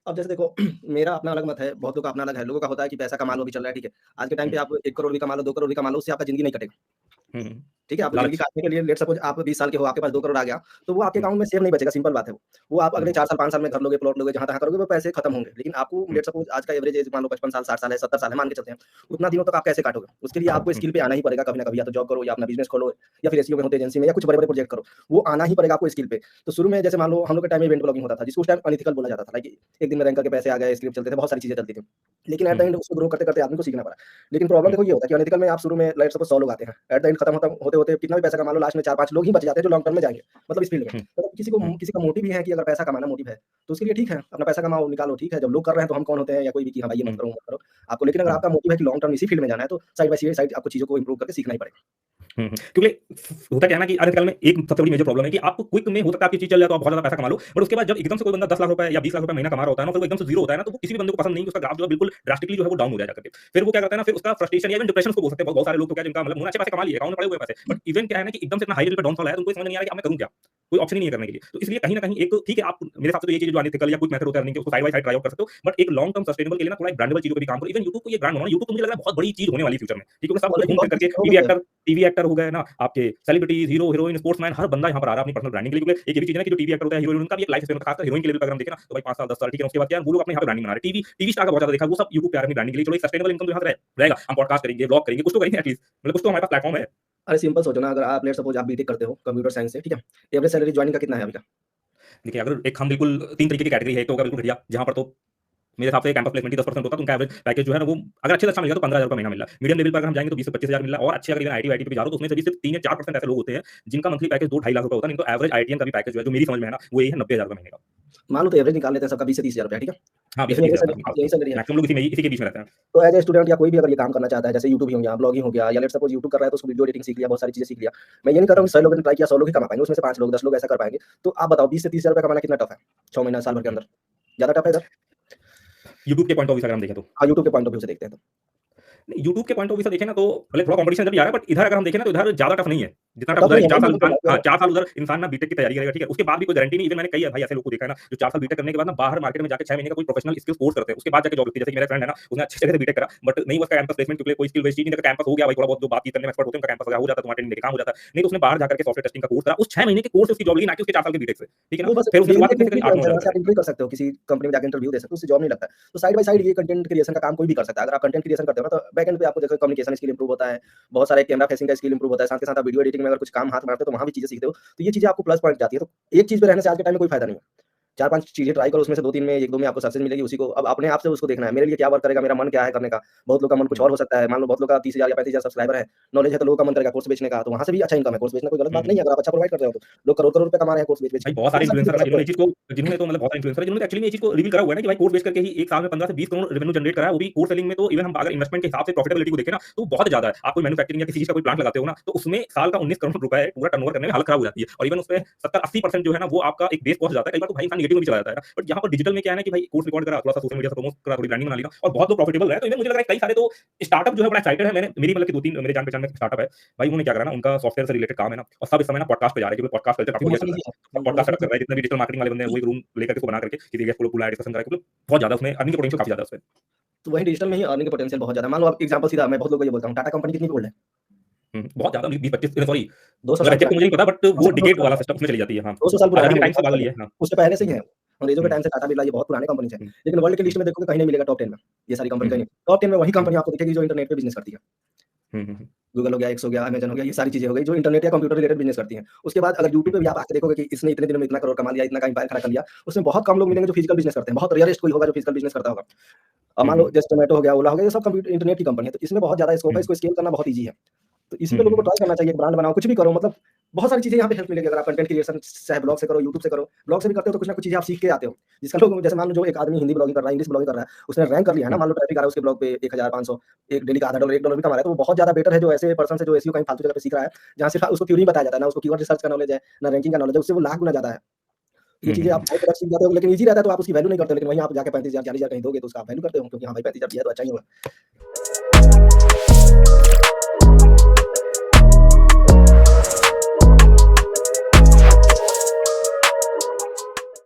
अब जैसे देखो मेरा अपना अलग मत है, बहुत लोगों का अपना अलग है। लोगों का होता है कि पैसा कमा लो, अभी चल रहा है, ठीक है। आज के टाइम पे हुँ, आप 1 करोड़ भी कमा लो, 2 करोड़ भी कमा लो, उससे आपका ज़िंदगी नहीं कटेगा। हुँ, हुँ। ठीक है, आप ज़िंदगी लालच। काटने के लिए लेट्स सपोज़ आप 20 साल के हो, आपके पास 2 करोड़ आ गया, तो वो आपके हुँ, अकाउंट में सेव नहीं बचेगा, सिंपल बात है वो। वो आप अगले हुँ, 4 साल, 5 साल में घर लोगे, प्लॉट लोगे, जहाँ-तहाँ करोगे, वो पैसे खत्म होंगे। लेकिन आपको हुँ, लेट्स सपोज़ आज का एवरेज एज मान लो 55 साल, 60 साल है, 70 साल है, मान के चलते हैं। उतना दिनों तक आप कैसे काटोगे? उसके लिए आपको हुँ, स्किल पे आना ही पड़ेगा कभी ना कभी, या तो जॉब करो या अपना बिज़नेस खोलो या फिर एसईओ में होते एजेंसी में या कुछ बड़े-बड़े प्रोजेक्ट करो। वो आना ही पड़ेगा आपको स्किल पे। तो शुरू में जैसे मान लो हम लोग के टाइम में इवेंट ब्लॉगिंग होता था, जिसको उस टाइम अनएथिकल बोला जाता था। लाइक एक दिन में रैंक करके पैसे आ गए, स्क्रिप्ट चलते थे, बहुत सारी चीज़ें चलती थी। लेकिन एट द हुँ, एंड उसको ग्रो करते-करते आदमी को सीखना पड़ा। लेकिन प्रॉब्लम हुँ, देखो ये होता है कि अनएथिकल में आप शुरू में लाइक सपोज़ 100 लोग आते हैं। एट द एंड खत्म होते-होते कितना भी पैसा कमा लो, लास्ट में 4-5 लोग ही बच जाते हैं जो लॉन्ग टर्म में जाएँगे, मतलब इस फील्ड में। हुँ, मतलब हुँ, किसी का मोटिव ये है कि अगर पैसा कमाना मोटिव है, तो उसके लिए ठीक है, अपना पैसा कमाओ, निकालो, ठीक है। जब लोग कर रहे हैं तो हम कौन होते हैं या कोई भी कि हाँ भाई ये मत हुँ, करो, मत करो। आपको लेकिन अगर हुँ। आपका मोटिव है कि लॉन्ग टर्म इसी फील्ड में जाना है, तो साइड बाय साइड आपको चीज़ों को इम्प्रूव करके सीखना ही पड़ेगा। हुँ, हुँ। क्योंकि होता क्या है ना कि आजकल में एक सबसे बड़ी मेजर प्रॉब्लम है कि आपको क्विक में हो सकता है आपकी चीज़ चल जाए तो आप बहुत ज़्यादा पैसा कमा लो, बट उसके बाद जब एकदम से कोई बंदा 10 लाख रुपए या 20 लाख रुपए महीना कमा रहा होता है ना, फिर वो एकदम से ज़ीरो होता है ना, तो वो किसी भी बंदे को पसंद नहीं है, उसका ग्राफ जो है बिल्कुल ड्रास्टिकली जो है वो डाउन हो जाया करके। फिर वो क्या करता है ना, फिर उसका फ्रस्ट्रेशन या इवन डिप्रेशन उसको बोल सकते हैं। बहुत बहुत सारे लोग तो क्या जिनका मतलब उन्होंने अच्छे पैसे कमा लिए, अकाउंट में पड़े हुए हैं पैसे, बट इवन क्या है ना कि एकदम से इतना हाई लेवल पे डाउनफॉल आया तो उनको ये समझ नहीं आ रहा कि अब मैं करूँ क्या? कोई ऑप्शन ही नहीं है करने के लिए। तो इसलिए कहीं न कहीं एक ठीक है, आप मेरे हिसाब से तो ये चीज़ जो अनएथिकल या क्विक मेथड होता है अर्निंग के, उसको side by side try out कर सकते हो, बट एक लॉन्ग टर्म सस्टेनेबल के लिए ना थोड़ा एक ब्रांडेबल चीज़ों पे भी काम करो। इवन यूट्यूब को ये ब्रांड बनाओ, यूट्यूब तो मुझे लग रहा है बहुत बड़ी चीज़ होने वाली है फ्यूचर में। ठीक है, क्योंकि सब कुछ ऑलरेडी घूम बहुत फिर कुछ करके हो गई है। टीवी एक्टर हो गए ना, आपके सेलिब्रिटीज़, हीरो, हीरोइन, स्पोर्ट्समैन हर बंदा यहाँ पर आ रहा है अपनी पर्सनल ब्रांडिंग के लिए। क्योंकि एक ये भी चीज़ है ना कि जो टीवी एक्टर होता है, हीरो हीरोइन उनका भी एक लाइफ स्पेन होता है, खासकर हीरोइन के लेवल पे अगर हम देखें ना, तो भाई 5 साल, 10 साल ठीक है, उसके बाद क्या है, वो लोग अपने यहाँ पे ब्रांडिंग बना रहे हैं। टीवी स्टार का बहुत ज़्यादा देखा, वो सब यूट्यूब पे आ रहे हैं अपनी ब्रांडिंग के लिए। चलो एक सस्टेनेबल इनकम तो यहाँ से रहेगा। हम पॉडकास्ट करेंगे, व्लॉग करेंगे, कुछ तो करेंगे एटलीस्ट। मतलब कुछ तो हमारे पास प्लेटफॉर्म है। अरे सिंपल सोचो ना, अगर आप लेट्स सपोज़ आप बीटेक करते हो कंप्यूटर साइंस से, ठीक है। एवरेज सैलरी जॉइनिंग का कितना है अभी का? देखिए, अगर एक हम बिल्कुल 3 तरीके की कैटेगरी है, एक तो होगा बिल्कुल घटिया, जहाँ पर तो मेरे हिसाब से कैंपस प्लेसमेंट ही 10% होता है, तो उनका एवरेज पैकेज जो है ना वो अगर अच्छे से अच्छा मिल गया तो 15,000 रुपए महीना मिल रहा है। मीडियम लेवल पर अगर हम जाएँगे तो 20 से 25,000 मिल रहा है, और अच्छे अगर इवन आईटी वाईटी पे भी जा रहे हो तो उसमें से भी सिर्फ 3 या 4% ऐसे लोग होते हैं जिनका मंथली पैकेज 2 ढाई लाख रुपए होता है। नहीं तो एवरेज आईटीएन का भी पैकेज जो है, जो मेरी समझ में है ना, वो यही है 90,000 रुपए महीने का। मान लो तो एवरेज निकाल लेते हैं सबका 20 से 30 हज़ार रुपया, ठीक है। हाँ, 20 से लेकिन एवरेज 30,000 सैलरी निकाल यही सकते सैलरी हैं। है। मैक्सिमम लोग इसी के बीच में रहते हैं। तो एज़ अ स्टूडेंट या कोई भी अगर ये काम करना चाहता है, जैसे यूट्यूब ही हो गया, ब्लॉगिंग हो गया या लेट्स सपोज़ यूट्यूब कर रहा है तो उसको वीडियो एडिटिंग सीख लिया, बहुत सारी चीज़ें सीख लिया। मैं ये नहीं कर रहा हुँ, हूँ कि 100 लोगों ने ट्राई किया, 100 लोग ही कमा पाएँगे, उसमें से 5 लोग, 10 लोग ऐसा कर पाएँगे। तो आप बताओ 20 से 30 हज़ार रुपया कमाना कितना टफ है? 6 महीना, साल भर के हुँ। अंदर? ज़्यादा टफ है इधर? यूट्यूब के पॉइंट ऑफ व्यू से अगर हम देखें तो। हाँ, यूट्यूब के पॉइंट ऑफ व्यू से देखते हैं तो। नहीं, यूट्यूब के पॉइंट ऑफ व्यू से देखें ना तो भले थोड़ा कॉम्पिटिशन इधर भी आ रहा है, बट इधर अगर हम देखें ना तो इधर ज़्यादा टफ नहीं है। जितना टफ टफ उधर है नहीं कि है 4 भाई, साल मैं तो इंसान, कह हाँ, रहा हूँ। 4 साल उधर इंसान ना बीटेक की तैयारी करेगा, ठीक है? उसके बाद भी कोई गारंटी नहीं। इवन मैंने कई है भाई ऐसे लोग को देखा है ना, जो 4 साल बीटेक करने के बाद ना बाहर मार्केट में जाके 6 महीने का कोई प्रोफेशनल स्किल्स कोर्स करते हैं। उसके बाद जाके जॉब लगती है। जैसे कि मेरा फ्रेंड है ना, उसने अच्छी जगह से बीटेक करा, बट नहीं हुआ उसका कैंपस प्लेसमेंट, क्योंकि कोई स्किल बेस्ड चीज़ नहीं था। कैंपस हो गया भाई, थोड़ा बहुत जो बातचीत करने में एक्सपर्ट होते हैं, उनका कैंपस वगैरह हो जाता है, तुम्हारा ट्रेनिंग देके काम हो जाता है। नहीं तो उसने बाहर जाकर के सॉफ्टवेयर टेस्टिंग का कोर्स करा, उस 6 महीने के कोर्स से उसकी जॉब लगी, ना कि उसके 4 साल के बीटेक से, ठीक है ना? वो बस फिर उसने डिग्री शुरुआत एक कितने से करी? इंटरव्यू 8-9 है, हज़ार वहाँ रुपए से आप करके। इंटरव्यू कर सकते हो, किसी कंपनी में जाके इंटरव्यू दे सकते हो, उससे जॉब नहीं लगता है। तो साइड बाय साइड ये कंटेंट क्रिएशन का काम कोई भी कर सकता है। अगर आप कंटेंट क्रिएशन करते हो ना, तो बैक एंड पे आपको देखो कम्युनिकेशन स्किल इंप्रूव होता है, बहुत सारे कैमरा फेसिंग का स्किल इंप्रूव होता है, साथ के साथ आप वीडियो एडिटिंग में अगर कुछ काम हाथ मारते हो, तो वहाँ भी चीज़ें सीखते हो। तो ये चीज़ें आपको प्लस पॉइंट जाती है। तो एक चीज़ पे रहने से आज के टाइम में कोई फायदा नहीं है। 4-5 चीज़ें ट्राई करो, उसमें से 2-3 में 1-2 में आपको सक्सेस मिलेगी, उसी को अब अपने आप से उसको देखना है, मेरे लिए क्या वर्क करेगा, मेरा मन क्या है करने का। बहुत लोग का मन कुछ हुँ, और हो सकता है, मान लो बहुत लोग का 30,000 या 35,000 सब्सक्राइबर है, नॉलेज है तो लोगों का मन करेगा कोर्स बेचने का, तो वहाँ से भी अच्छा इनकम है, कोर्स बेचना कोई गलत हुँ, बात नहीं हुँ। है, अगर आप अच्छा प्रोवाइड कर रहे हो तो। लोग करोड़-करोड़ रुपए कमा रहे हैं कोर्स बेच-बेच के, भाई बहुत सारे बहुत सारी चीज़ें इन्फ्लुएंसर कर है ना, सकते जिन्होंने हो। ये चीज़ को जिन्होंने तो मतलब बहुत सारे इन्फ्लुएंसर है जिन्होंने एक्चुअली में ये चीज़ को रिवील करा हुआ है ना कि भाई कोर्स बेच करके ही एक साल में 15 से 20 करोड़ रेवेन्यू जनरेट करा है, वो भी कोर्स सेलिंग में। तो इवन हम अगर इन्वेस्टमेंट के हिसाब से प्रॉफिटेबिलिटी को देखें ना, तो बहुत ज़्यादा है। आप कोई मैन्युफैक्चरिंग या किसी चीज़ का कोई प्लांट लगाते हो ना, तो उसमें साल का 19 करोड़ रुपए पूरा टर्नओवर करने में हालत खराब हो जाती है, और इवन उसपे 70-80% जो है ना वो आपका एक बेस कॉस्ट जाता है। कई बार तो भाई इंसान नेगेटिव में भी चला जाता है ना। बट यहाँ पर डिजिटल में क्या है ना कि भाई कोर्स रिकॉर्ड करा, थोड़ा-सा सोशल मीडिया से प्रमोट करा, थोड़ी ब्रांडिंग बना ली ना, और बहुत लोग प्रॉफिटेबल रहे। तो इवन मुझे लग रहा है कई सारे तो स्टार्टअप जो है बड़ा एक्साइटेड है। मैंने मेरी मतलब कि 2-3 मेरे जान-पहचान में स्टार्टअप है। भाई उन्होंने क्या करा ना, उनका सॉफ्टवेयर से रिलेटेड काम है ना, और सब इस समय ना पॉडकास्ट पे जा रहे हैं, क्योंकि पॉडकास्ट कल्चर काफ़ी बढ़िया प्रमोशन चल रहा ईज़ी है। है। सब पॉडकास्ट सेटअप कर प्रमोशन रहे हैं, जितने भी डिजिटल मार्केटिंग वाले बंदे हैं, वो एक रूम लेकर के इसको बना करके किसी गेस्ट को बुलाया, डिस्कशन करा के, मतलब बहुत ज़्यादा उसमें अर्निंग का पोटेंशियल काफ़ी ज़्यादा है उसमें। तो वही डिजिटल में ही अर्निंग का पोटेंशियल बहुत ज़्यादा है। मान लो आप एग्ज़ाम्पल सीधा मैं बहुत लोगों को ये बोलता हूँ, टाटा कंपनी कितनी ओल्ड है? बहुत ज़्यादा 20-25 सॉरी, 200 अगर साल एग्ज़ैक्ट तो पुरानी मुझे है। नहीं पता, बट कम वो से कम 200 डिकेड साल वाला पुरानी सिस्टम उसमें चली जाती है। हाँ, 200 साल पुराना है आज़ादी के हम टाइम लोग से बात पागल कर ही रहे है। हैं। हाँ। उससे पहले से ही हुँ, है। अंग्रेज़ों के हुँ, टाइम से टाटा बिरला ये बहुत पुराने कंपनीज़ हैं। लेकिन वर्ल्ड की हुँ, लिस्ट में देखोगे कहीं नहीं मिलेगा टॉप 10 में, ये सारी कंपनी हुँ, कहीं हुँ, नहीं। टॉप 10 में वही हुँ, कंपनी आपको दिखेगी जो इंटरनेट पे बिज़नेस करती है। हुँ, हुँ, हुँ, गूगल हो गया, एक्स हो गया, अमेज़न हो गया, ये सारी चीज़ें हो गई जो इंटरनेट या कंप्यूटर रिलेटेड बिज़नेस करती हैं। उसके बाद अगर यूट्यूब हुँ, पे भी आप आके देखोगे कि इसने इतने दिनों में इतना करोड़ कमा लिया, इतना का एम्पायर खड़ा कर लिया, उसमें बहुत कम लोग मिलेंगे जो फिजिकल बिज़नेस करते हैं। बहुत रेयरेस्ट कोई होगा जो फिजिकल बिज़नेस करता होगा। हुँ, मान लो हुँ, जैसे ज़ोमैटो हो गया, ओला हो गया, ये सब कंप्यूटर इंटरनेट की कंपनी है, तो इसमें बहुत ज़्यादा स्कोप है, हुँ, इसको स्केल करना बहुत ईज़ी है। तो इसी हुँ, पे लोगों को हुँ, ट्राई करना चाहिए, ब्रांड बनाओ, कुछ भी करो, मतलब बहुत सारी चीज़ें यहाँ पे हेल्प मिलेगी अगर आप कंटेंट क्रिएशन चाहे ब्लॉग से करो, यूट्यूब से करो। ब्लॉग से भी करते हो तो कुछ ना कुछ चीज़ें आप सीख के आते हो। जिसका लोग जैसे मान लो जो एक आदमी हिंदी ब्लॉगिंग कर रहा है, इंग्लिश ब्लॉगिंग कर रहा है, उसने रैंक कर लिया है ना, हुँ, मान लो ट्रैफिक आ रहा है उसके ब्लॉग पे 1000, 500, एक डेली का आधा डॉलर, $1 भी कमा रहा है, तो वो बहुत ज़्यादा बेटर है जो ऐसे पर्सन से जो एसईओ कहीं फालतू जगह पे सीख रहा है, जहाँ सिर्फ उसको थ्योरी बताया जाता है, ना उसको कीवर्ड रिसर्च का नॉलेज है, ना रैंकिंग का नॉलेज है, उससे वो लाख गुना ज़्यादा है। ये हुँ, चीज़ें आप हुँ, बाय प्रोडक्ट सीख जाते हो, लेकिन ईज़ी रहता है तो आप उसकी वैल्यू नहीं करते हो, लेकिन वहीं आप जाके 35,000, 40,000 कहीं दोगे तो उसका आप वैल्यू करते हो क्योंकि हाँ भाई 35,000 दिया तो अच्छा ही होगा।